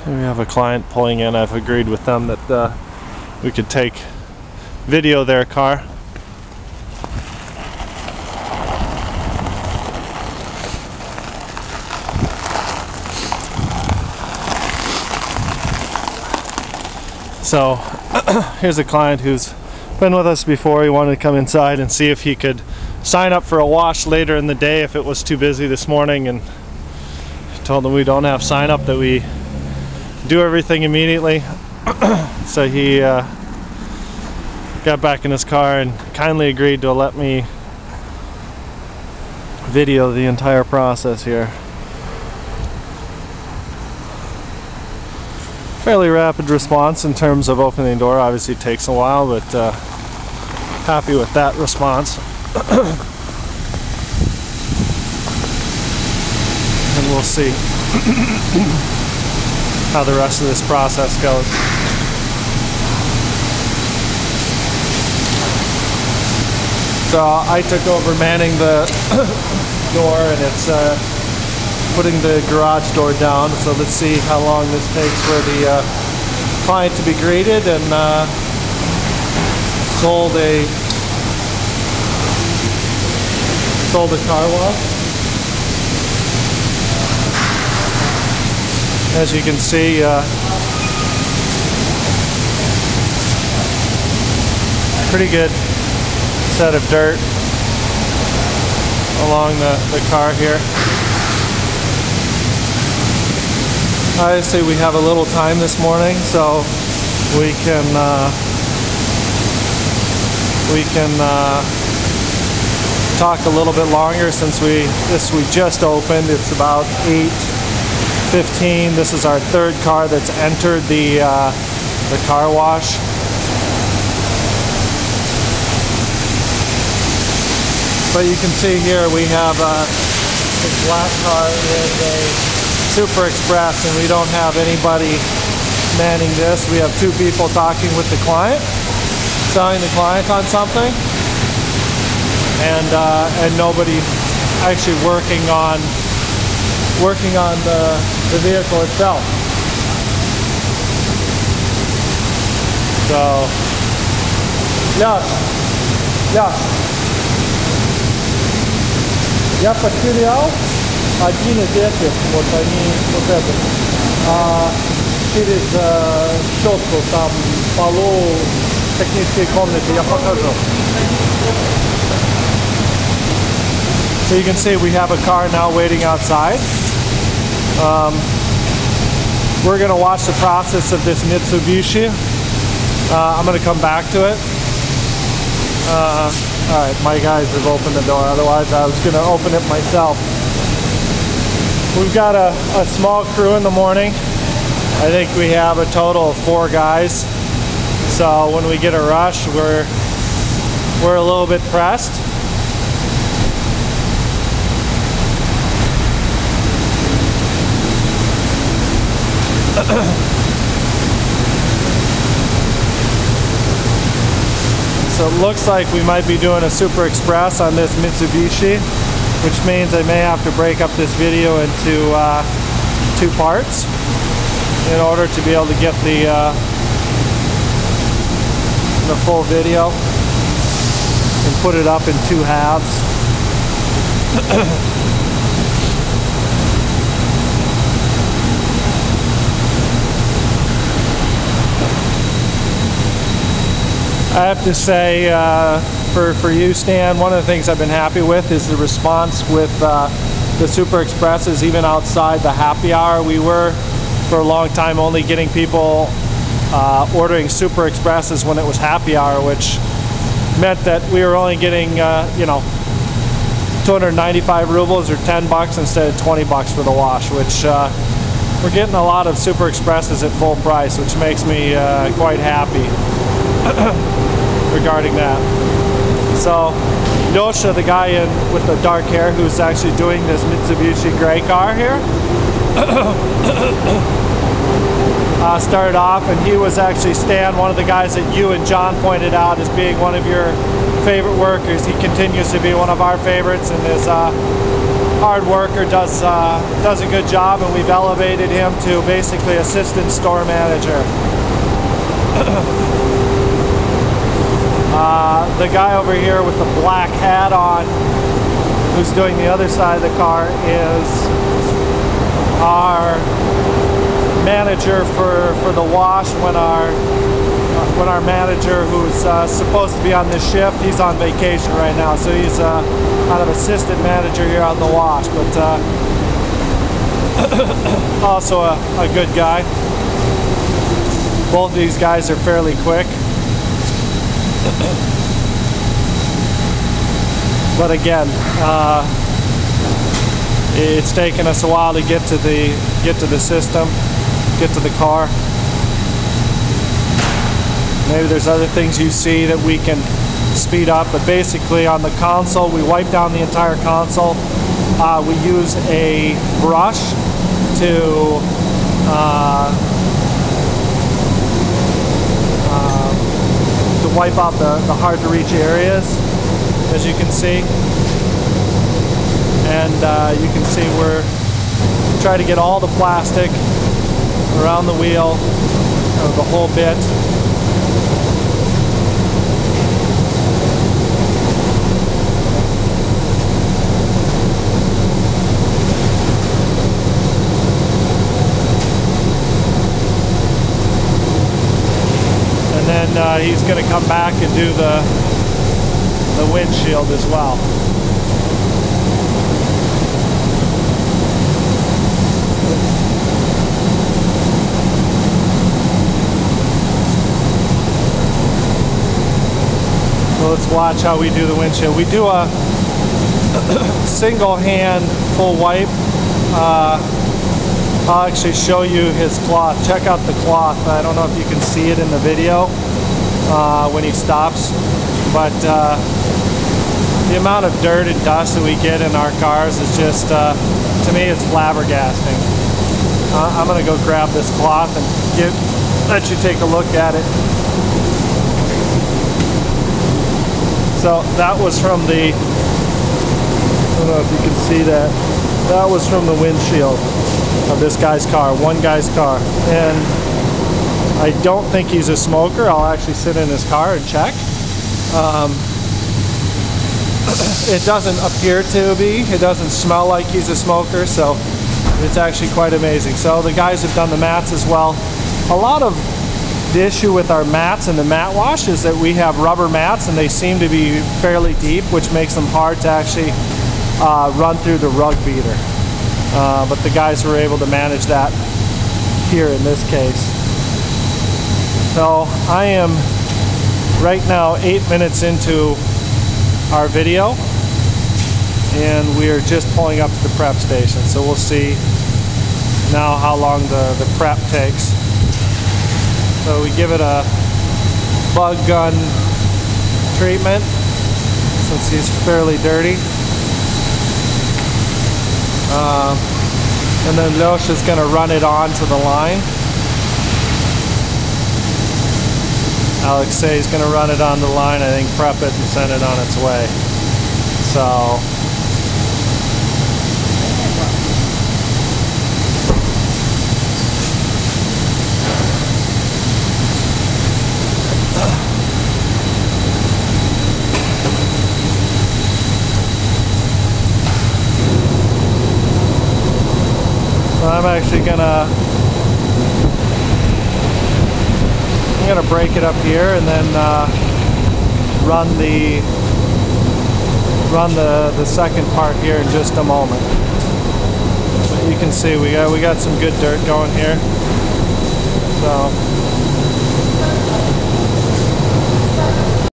We have a client pulling in. I've agreed with them that we could take video their car. So here's a client who's been with us before. He wanted to come inside and see if he could sign up for a wash later in the day if it was too busy this morning, and told him we don't have sign up, that we do everything immediately. So he got back in his car and kindly agreed to let me video the entire process here. Fairly rapid response in terms of opening the door. Obviously it takes a while, but happy with that response. And we'll see how the rest of this process goes. So I took over manning the door, and it's putting the garage door down. So let's see how long this takes for the client to be greeted and sold a car wash. As you can see, pretty good set of dirt along the car here. Obviously we have a little time this morning, so we can talk a little bit longer since we just opened. It's about 8:15. This is our third car that's entered the car wash. But you can see here we have this black car is a Super Express, and we don't have anybody manning this. We have two people talking with the client, selling the client on something, and nobody actually working on the vehicle itself. So, я потерял 1 из этих, вот они, вот этот, через щетку там в полу технической комнаты, я покажу. So you can see we have a car now waiting outside. We're going to watch the process of this Mitsubishi. I'm going to come back to it. Alright, my guys have opened the door, otherwise I was going to open it myself. We've got a small crew in the morning. I think we have a total of 4 guys. So when we get a rush, we're a little bit pressed. So it looks like we might be doing a Super Express on this Mitsubishi, which means I may have to break up this video into 2 parts in order to be able to get the full video and put it up in 2 halves. I have to say, for you, Stan, one of the things I've been happy with is the response with the Super Expresses, even outside the happy hour. We were, for a long time, only getting people ordering Super Expresses when it was happy hour, which meant that we were only getting, 295 rubles or 10 bucks instead of 20 bucks for the wash, which we're getting a lot of Super Expresses at full price, which makes me quite happy regarding that. So Yosha, the guy with the dark hair who's actually doing this Mitsubishi gray car here, started off, and he was actually, Stan, one of the guys that you and John pointed out as being one of your favorite workers. He continues to be one of our favorites and is our hard worker, does a good job, and we've elevated him to basically assistant store manager. The guy over here with the black hat on, who's doing the other side of the car, is our manager for the wash when our manager, who's supposed to be on this shift, he's on vacation right now, so he's kind of assistant manager here on the wash, but also a good guy. Both of these guys are fairly quick. But again, it's taken us a while to get to the system, get to the car. Maybe there's other things you see that we can speed up, but basically on the console, we wipe down the entire console. We use a brush to wipe out the hard to reach areas, as you can see. And you can see we're trying to get all the plastic around the wheel, the whole bit. He's going to come back and do the windshield as well. So let's watch how we do the windshield. We do a single hand full wipe. I'll actually show you his cloth. Check out the cloth. I don't know if you can see it in the video when he stops, but the amount of dirt and dust that we get in our cars is just, to me, it's flabbergasting. I'm going to go grab this cloth and let you take a look at it. So that was from the, I don't know if you can see that, that was from the windshield of this guy's car, one guy's car. And I don't think he's a smoker. I'll actually sit in his car and check. It doesn't appear to be. It doesn't smell like he's a smoker, so it's actually quite amazing. So the guys have done the mats as well. A lot of the issue with our mats and the mat wash is that we have rubber mats and they seem to be fairly deep, which makes them hard to actually run through the rug beater. But the guys were able to manage that here in this case. So I am right now 8 minutes into our video, and we are just pulling up to the prep station. So we'll see now how long the prep takes. So we give it a bug gun treatment since he's fairly dirty. And then Losha's going to run it onto the line. Alexei's going to run it on the line, I think, prep it and send it on its way. So I'm actually gonna break it up here and then run the second part here in just a moment. But you can see we got some good dirt going here. So